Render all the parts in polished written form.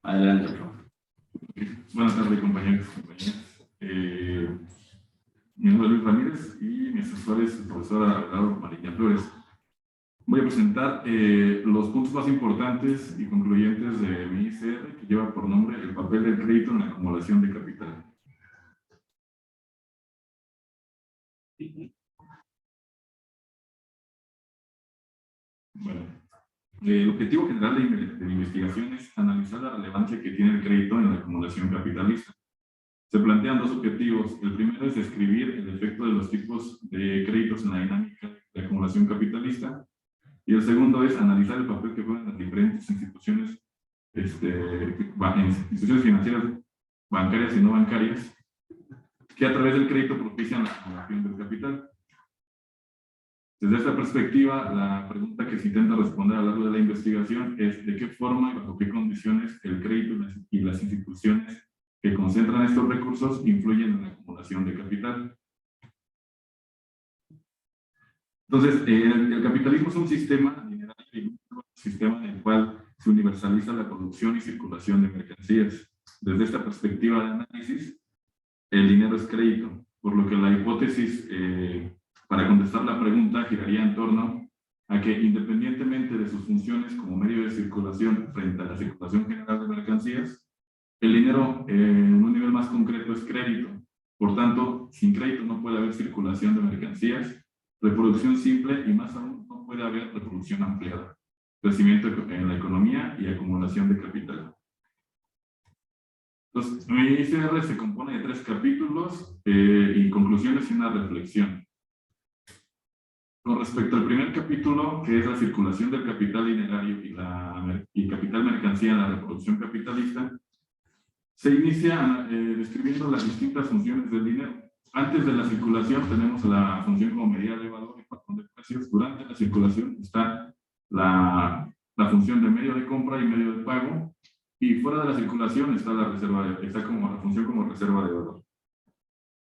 Adelante, por favor. Buenas tardes, compañeros y compañeras. Mi nombre es Luis Ramírez y mi asesor es el profesor Abelardo Mariña Flores. Voy a presentar los puntos más importantes y concluyentes de mi ICR, que lleva por nombre el papel del crédito en la acumulación de capital. Bueno, el objetivo general de la investigación es analizar la relevancia que tiene el crédito en la acumulación capitalista. Se plantean dos objetivos. El primero es describir el efecto de los tipos de créditos en la dinámica de acumulación capitalista. Y el segundo es analizar el papel que juegan las diferentes instituciones, instituciones financieras, bancarias y no bancarias, que a través del crédito propician la acumulación del capital. Desde esta perspectiva, la pregunta que se intenta responder a lo largo de la investigación es de qué forma y bajo qué condiciones el crédito y las instituciones que concentran estos recursos influyen en la acumulación de capital. Entonces, el capitalismo es un sistema en el cual se universaliza la producción y circulación de mercancías. Desde esta perspectiva de análisis, el dinero es crédito, por lo que la hipótesis para contestar la pregunta giraría en torno a que, independientemente de sus funciones como medio de circulación frente a la circulación general de mercancías, el dinero en un nivel más concreto es crédito. Por tanto, sin crédito no puede haber circulación de mercancías, reproducción simple y más aún no puede haber reproducción ampliada, crecimiento en la economía y acumulación de capital. Entonces, mi ICR se compone de 3 capítulos y conclusiones y una reflexión. Con respecto al primer capítulo, que es la circulación del capital dinerario y capital mercancía en la reproducción capitalista, se inicia describiendo las distintas funciones del dinero. Antes de la circulación tenemos la función como medida de valor y patrón de precios. Durante la circulación está la función de medio de compra y medio de pago. Y fuera de la circulación está la función como reserva de valor.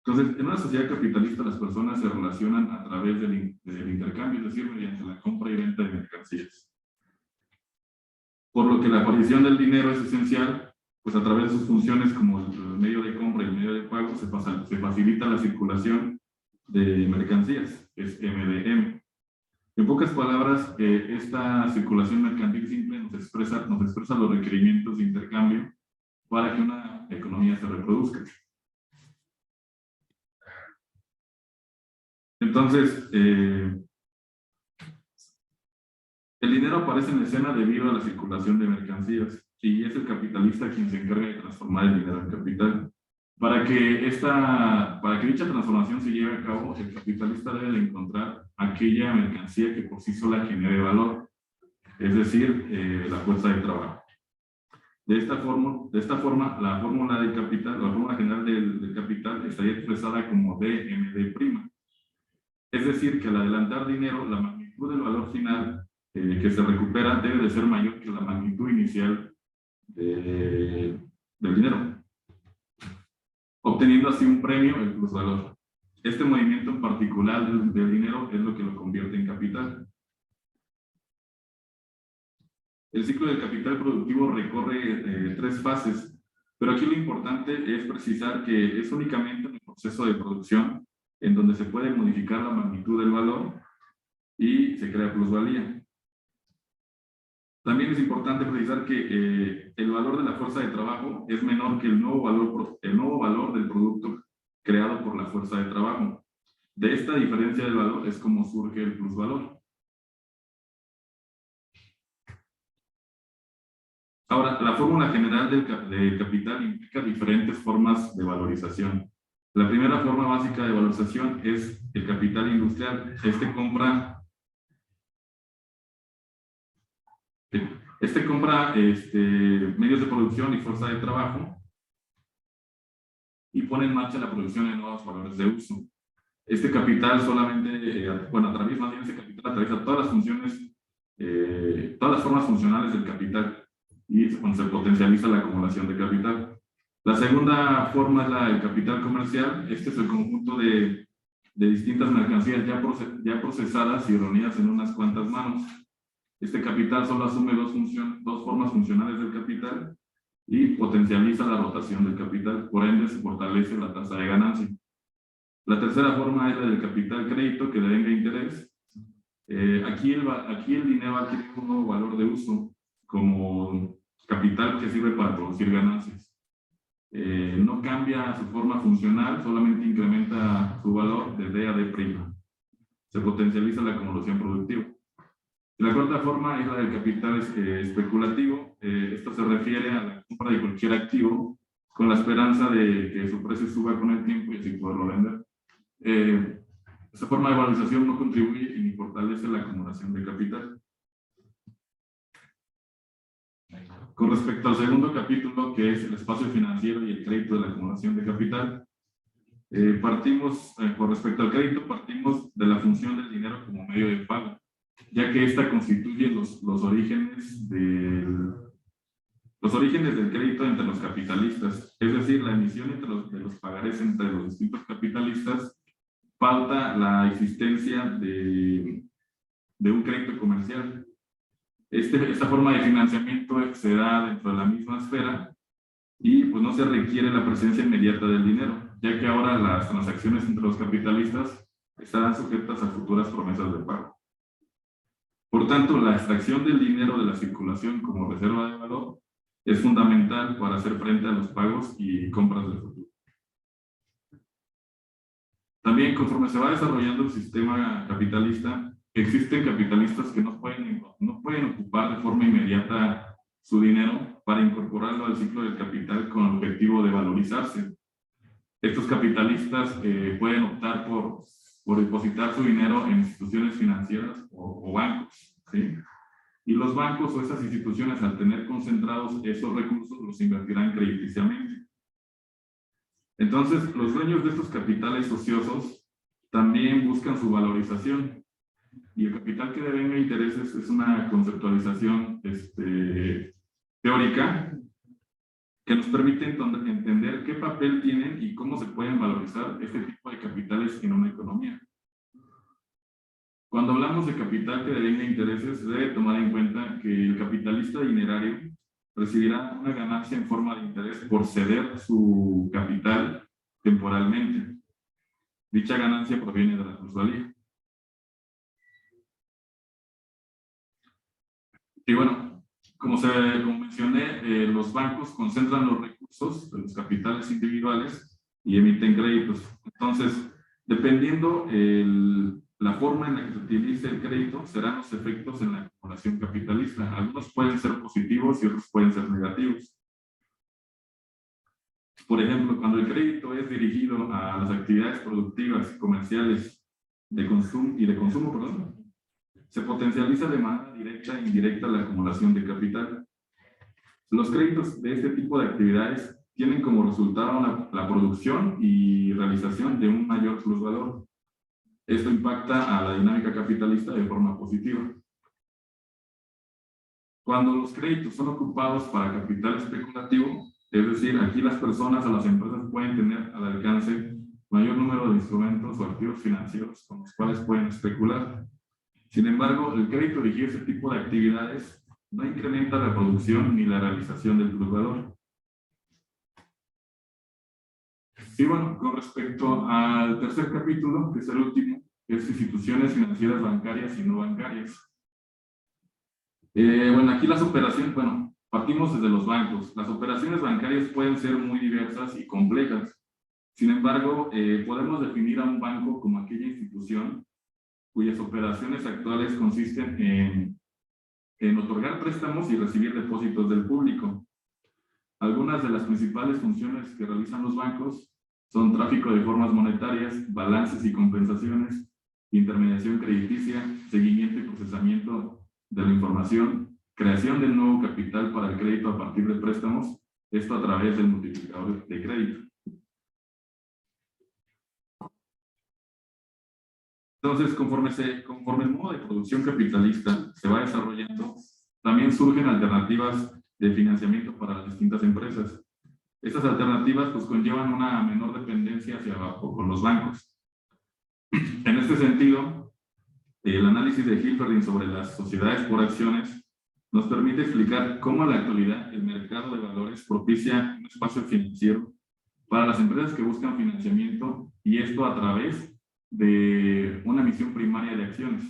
Entonces, en una sociedad capitalista las personas se relacionan a través del intercambio, es decir, mediante la compra y venta de mercancías. Por lo que la aparición del dinero es esencial, pues a través de sus funciones como el medio de compra y el medio de pago se facilita la circulación de mercancías, es MDM. En pocas palabras, esta circulación mercantil simple nos expresa los requerimientos de intercambio para que una economía se reproduzca. Entonces, el dinero aparece en escena debido a la circulación de mercancías y es el capitalista quien se encarga de transformar el dinero en capital. Para que dicha transformación se lleve a cabo, el capitalista debe de encontrar aquella mercancía que por sí sola genere valor, es decir, la fuerza de trabajo. De esta forma, la fórmula del capital, la fórmula general del capital estaría expresada como DMD'. Es decir, que al adelantar dinero, la magnitud del valor final que se recupera debe de ser mayor que la magnitud inicial del dinero, obteniendo así un premio, el plusvalor. Este movimiento en particular del dinero es lo que lo convierte en capital. El ciclo del capital productivo recorre 3 fases, pero aquí lo importante es precisar que es únicamente en el proceso de producción en donde se puede modificar la magnitud del valor y se crea plusvalía. También es importante precisar que el valor de la fuerza de trabajo es menor que el nuevo valor del producto creado por la fuerza de trabajo. De esta diferencia del valor es como surge el plusvalor. Ahora, la fórmula general del capital implica diferentes formas de valorización. La primera forma básica de valorización es el capital industrial. Este compra medios de producción y fuerza de trabajo y pone en marcha la producción de nuevos valores de uso. Este capital atraviesa todas las funciones, todas las formas funcionales del capital y se potencializa la acumulación de capital. La segunda forma es el capital comercial. Este es el conjunto de distintas mercancías ya procesadas y reunidas en unas cuantas manos. Este capital solo asume dos formas funcionales del capital y potencializa la rotación del capital, por ende se fortalece la tasa de ganancia. La tercera forma es la del capital crédito que devenga interés. Aquí el dinero adquiere un nuevo valor de uso como capital que sirve para producir ganancias. No cambia su forma funcional, solamente incrementa su valor de D a D'. Se potencializa la acumulación productiva. La cuarta forma es la del capital especulativo. Esto se refiere a la compra de cualquier activo con la esperanza de que su precio suba con el tiempo y así poderlo vender. Esta forma de valorización no contribuye ni fortalece la acumulación de capital. Con respecto al segundo capítulo, que es el espacio financiero y el crédito de la acumulación de capital, con respecto al crédito, partimos de la función del dinero como medio de pago, ya que esta constituye los orígenes del crédito entre los capitalistas, es decir, la emisión de los pagarés entre los distintos capitalistas pauta la existencia de un crédito comercial. Esta forma de financiamiento se da dentro de la misma esfera y pues no se requiere la presencia inmediata del dinero, ya que ahora las transacciones entre los capitalistas estarán sujetas a futuras promesas de pago. Por tanto, la extracción del dinero de la circulación como reserva de valor es fundamental para hacer frente a los pagos y compras del futuro. También, conforme se va desarrollando el sistema capitalista, existen capitalistas que no pueden ocupar de forma inmediata su dinero para incorporarlo al ciclo del capital con el objetivo de valorizarse. Estos capitalistas pueden optar por depositar su dinero en instituciones financieras o bancos, ¿sí? Y los bancos o esas instituciones, al tener concentrados esos recursos, los invertirán crediticiamente. Entonces, los dueños de estos capitales ociosos también buscan su valorización. Y el capital que devenga intereses es una conceptualización teórica que nos permite entender qué papel tienen y cómo se pueden valorizar este tipo de capitales en una economía. Cuando hablamos de capital que devenga intereses, se debe tomar en cuenta que el capitalista dinerario recibirá una ganancia en forma de interés por ceder su capital temporalmente. Dicha ganancia proviene de la plusvalía. Y bueno, como mencioné, los bancos concentran los recursos de los capitales individuales y emiten créditos. Entonces, dependiendo la forma en la que se utilice el crédito, serán los efectos en la acumulación capitalista. Algunos pueden ser positivos y otros pueden ser negativos. Por ejemplo, cuando el crédito es dirigido a las actividades productivas y comerciales de consumo, se potencializa de manera directa e indirecta la acumulación de capital. Los créditos de este tipo de actividades tienen como resultado la producción y realización de un mayor plusvalor. Esto impacta a la dinámica capitalista de forma positiva. Cuando los créditos son ocupados para capital especulativo, es decir, aquí las personas o las empresas pueden tener al alcance mayor número de instrumentos o activos financieros con los cuales pueden especular. Sin embargo, el crédito dirigido a este tipo de actividades no incrementa la producción ni la realización del plusvalor. Y bueno, con respecto al tercer capítulo, que es el último, que es instituciones financieras bancarias y no bancarias. Bueno, aquí las operaciones, partimos desde los bancos. Las operaciones bancarias pueden ser muy diversas y complejas. Sin embargo, podemos definir a un banco como aquella institución cuyas operaciones actuales consisten en otorgar préstamos y recibir depósitos del público. Algunas de las principales funciones que realizan los bancos son tráfico de formas monetarias, balances y compensaciones, intermediación crediticia, seguimiento y procesamiento de la información, creación de nuevo capital para el crédito a partir de préstamos, esto a través del multiplicador de crédito. Entonces, conforme el modo de producción capitalista se va desarrollando, también surgen alternativas de financiamiento para las distintas empresas. Estas alternativas pues conllevan una menor dependencia hacia abajo con los bancos. En este sentido, El análisis de Hilferding sobre las sociedades por acciones nos permite explicar cómo en la actualidad el mercado de valores propicia un espacio financiero para las empresas que buscan financiamiento, y esto a través de una emisión primaria de acciones.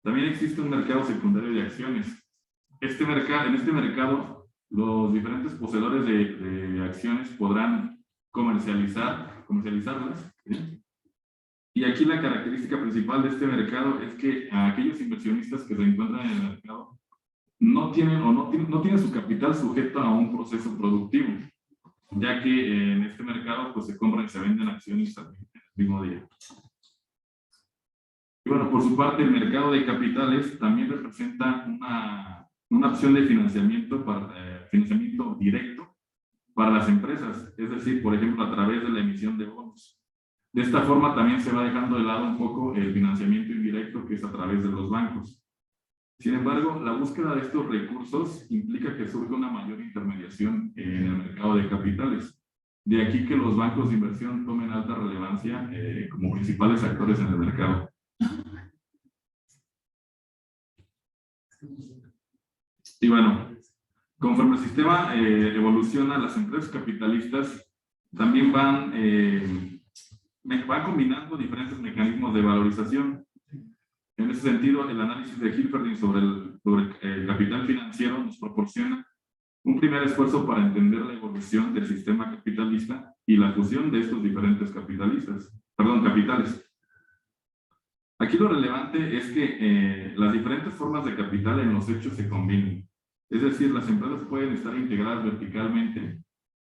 También existe un mercado secundario de acciones. En este mercado, los diferentes poseedores de acciones podrán comercializarlas, ¿sí? Y aquí la característica principal de este mercado es que aquellos inversionistas que se encuentran en el mercado no tienen su capital sujeto a un proceso productivo, ya que en este mercado pues se compran y se venden acciones el mismo día. Y bueno, por su parte, el mercado de capitales también representa una opción de financiamiento directo para las empresas, es decir, por ejemplo, a través de la emisión de bonos. De esta forma también se va dejando de lado un poco el financiamiento indirecto, que es a través de los bancos. Sin embargo, la búsqueda de estos recursos implica que surge una mayor intermediación en el mercado de capitales. De aquí que los bancos de inversión tomen alta relevancia como principales actores en el mercado. Y bueno, conforme el sistema evoluciona, las empresas capitalistas también van combinando diferentes mecanismos de valorización. En ese sentido, el análisis de Hilferding sobre el capital financiero nos proporciona un primer esfuerzo para entender la evolución del sistema capitalista y la fusión de estos diferentes capitales. Aquí lo relevante es que las diferentes formas de capital en los hechos se combinan. Es decir, las empresas pueden estar integradas verticalmente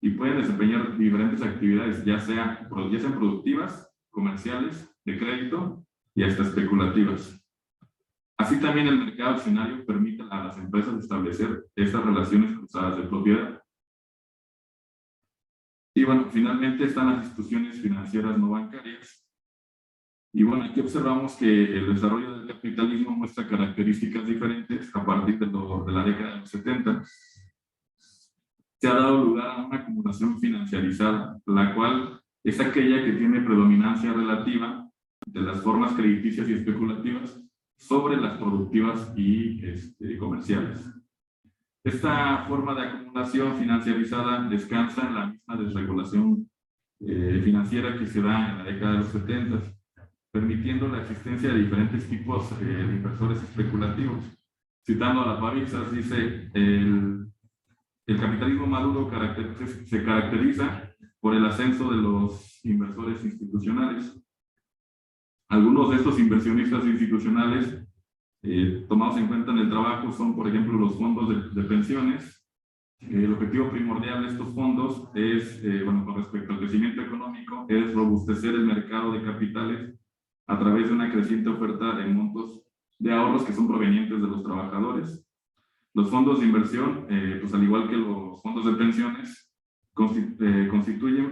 y pueden desempeñar diferentes actividades, ya sean productivas, comerciales, de crédito y hasta especulativas. Así también el mercado accionario permite a las empresas establecer estas relaciones cruzadas de propiedad. Y bueno, finalmente están las instituciones financieras no bancarias. Y bueno, aquí observamos que el desarrollo del capitalismo muestra características diferentes a partir de la década de los 70. Se ha dado lugar a una acumulación financiarizada, la cual es aquella que tiene predominancia relativa de las formas crediticias y especulativas sobre las productivas y comerciales. Esta forma de acumulación financiarizada descansa en la misma desregulación financiera que se da en la década de los 70, permitiendo la existencia de diferentes tipos de inversores especulativos. Citando a la Pavitsas, dice, el capitalismo maduro se caracteriza por el ascenso de los inversores institucionales. Algunos de estos inversionistas institucionales tomados en cuenta en el trabajo son, por ejemplo, los fondos de pensiones. El objetivo primordial de estos fondos es, con respecto al crecimiento económico, es robustecer el mercado de capitales a través de una creciente oferta de montos de ahorros que son provenientes de los trabajadores. Los fondos de inversión, pues al igual que los fondos de pensiones, se constituyen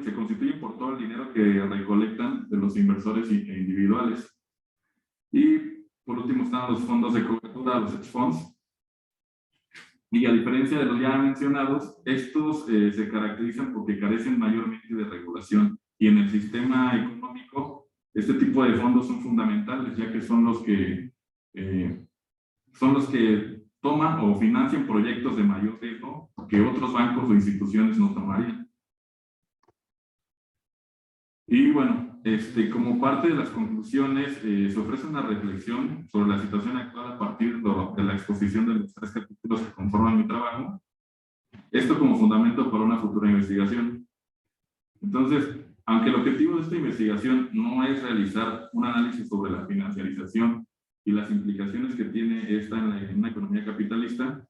por todo el dinero que recolectan de los inversores individuales. Y por último están los fondos de cobertura, los hedge funds. Y a diferencia de los ya mencionados, estos se caracterizan porque carecen mayormente de regulación. Y en el sistema económico, este tipo de fondos son fundamentales, ya que son los que toman o financian proyectos de mayor riesgo que otros bancos o instituciones no tomarían. Y bueno, como parte de las conclusiones, se ofrece una reflexión sobre la situación actual a partir de la exposición de los 3 capítulos que conforman mi trabajo. Esto como fundamento para una futura investigación. Entonces, aunque el objetivo de esta investigación no es realizar un análisis sobre la financiarización y las implicaciones que tiene esta en una economía capitalista,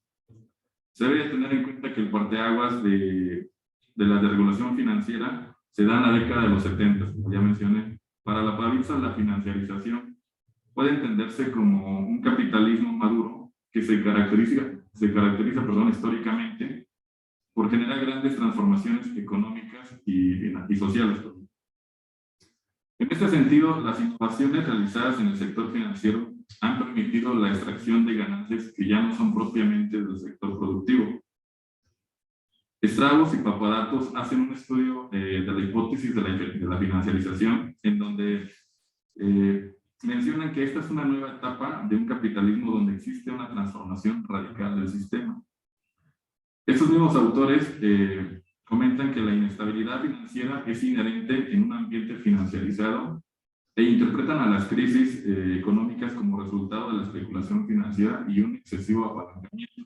se debe tener en cuenta que el parteaguas de la desregulación financiera se da en la década de los 70, como ya mencioné. Para la Pavitsas, la financiarización puede entenderse como un capitalismo maduro que se caracteriza históricamente por generar grandes transformaciones económicas y sociales. En este sentido, las innovaciones realizadas en el sector financiero han permitido la extracción de ganancias que ya no son propiamente del sector productivo. Estragos y Papadatos hacen un estudio de la hipótesis de la financiarización, en donde mencionan que esta es una nueva etapa de un capitalismo donde existe una transformación radical del sistema. Estos mismos autores comentan que la inestabilidad financiera es inherente en un ambiente financiarizado e interpretan a las crisis económicas como resultado de la especulación financiera y un excesivo apalancamiento.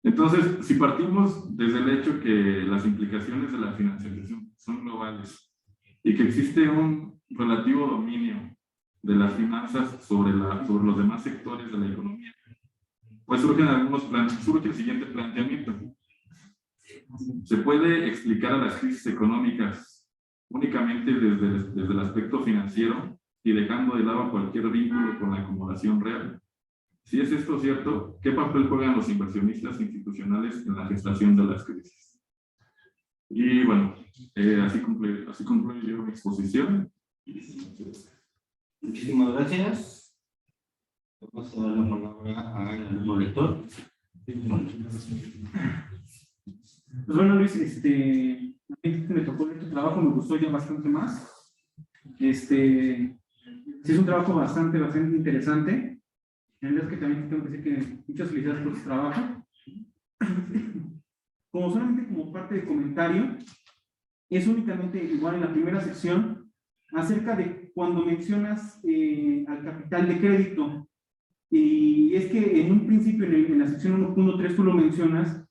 Entonces, si partimos desde el hecho que las implicaciones de la financiarización son globales y que existe un relativo dominio de las finanzas sobre los demás sectores de la economía, pues surge el siguiente planteamiento. Se puede explicar a las crisis económicas únicamente desde el aspecto financiero y dejando de lado cualquier vínculo con la acumulación real. Si es esto cierto, ¿qué papel juegan los inversionistas institucionales en la gestación de las crisis? Y bueno, así concluyo yo mi exposición. Muchísimas gracias. Vamos a dar la palabra al nuevo lector. Pues bueno, Luis, a mí me tocó leer tu trabajo, me gustó ya bastante más. Sí, es un trabajo bastante interesante. La verdad es que también tengo que decir que muchas felicidades por tu trabajo. Como solamente como parte de comentario, es únicamente igual en la primera sección acerca de cuando mencionas al capital de crédito. Y es que en un principio, en la sección 1.3, tú lo mencionas,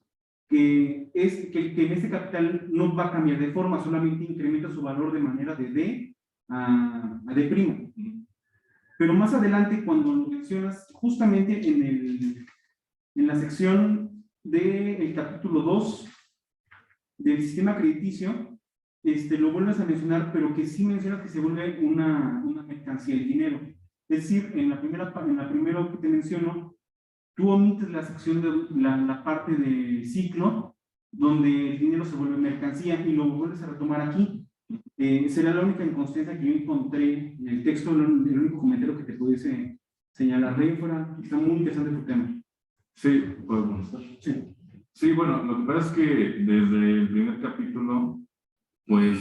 que en este capital no va a cambiar de forma, solamente incrementa su valor de manera de D a D'. Pero más adelante, cuando lo mencionas, justamente en la sección del capítulo 2 del sistema crediticio, lo vuelves a mencionar, pero que sí mencionas que se vuelve una mercancía, el dinero. Es decir, en la primera que te menciono, tú omites la sección de la parte de ciclo, donde el dinero se vuelve mercancía, y lo vuelves a retomar aquí. Será la única inconsistencia que yo encontré en el texto, el único comentario que te pudiese señalar. De ahí fuera, está muy interesante tu tema. Sí, podemos. Sí, bueno, lo que pasa es que desde el primer capítulo, pues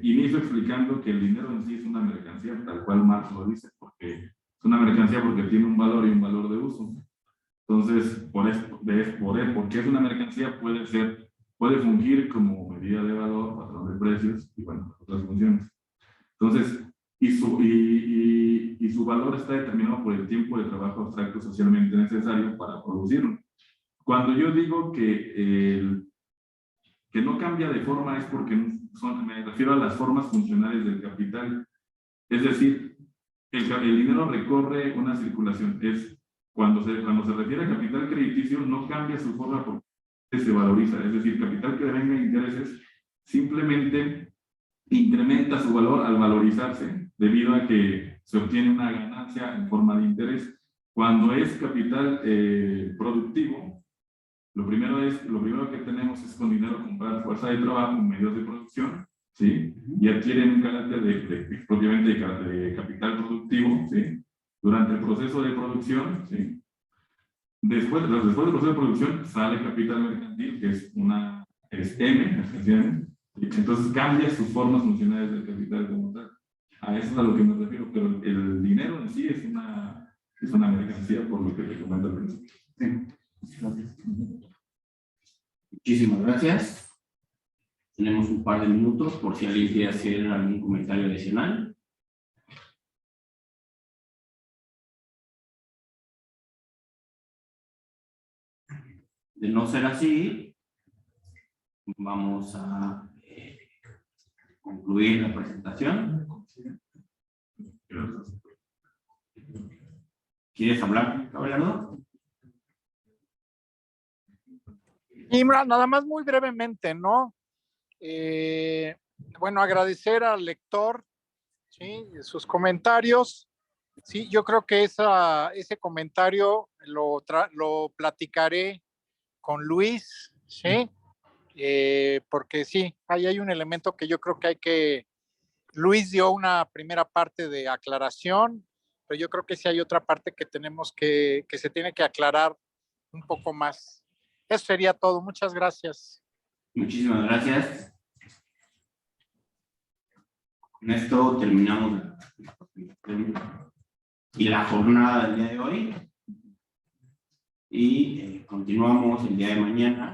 inicio explicando que el dinero en sí es una mercancía, tal cual Marx lo dice, porque es una mercancía porque tiene un valor y un valor de uso. Entonces, porque es una mercancía, puede fungir como medida de valor, patrón de precios y bueno, otras funciones. Entonces, y su valor está determinado por el tiempo de trabajo abstracto socialmente necesario para producirlo. Cuando yo digo que no cambia de forma es porque me refiero a las formas funcionales del capital. Es decir, el dinero recorre una circulación. Cuando se refiere a capital crediticio, no cambia su forma porque se valoriza. Es decir, capital que devenga intereses simplemente incrementa su valor al valorizarse, debido a que se obtiene una ganancia en forma de interés. Cuando es capital productivo, lo primero que tenemos es con dinero comprar fuerza de trabajo, medios de producción, ¿sí? Y adquieren un carácter propiamente de capital productivo, ¿sí? Durante el proceso de producción, ¿sí? Después del proceso de producción sale capital mercantil, que es M, entonces cambia sus formas funcionales del capital como tal. A eso es a lo que me refiero, pero el dinero en sí es una mercancía, por lo que te comento al principio. Sí. Gracias. Muchísimas gracias. Tenemos un par de minutos por si alguien quiere hacer algún comentario adicional. De no ser así, vamos a concluir la presentación. ¿Quieres hablar, Abelardo? Y nada más muy brevemente, ¿no? Bueno, agradecer al lector, ¿sí? Sus comentarios. Sí, yo creo que ese comentario lo platicaré con Luis, ¿sí? Porque sí, ahí hay un elemento que yo creo que Luis dio una primera parte de aclaración, pero yo creo que sí hay otra parte que que se tiene que aclarar un poco más. Eso sería todo. Muchas gracias. Muchísimas gracias. Con esto terminamos la jornada del día de hoy y continuamos el día de mañana.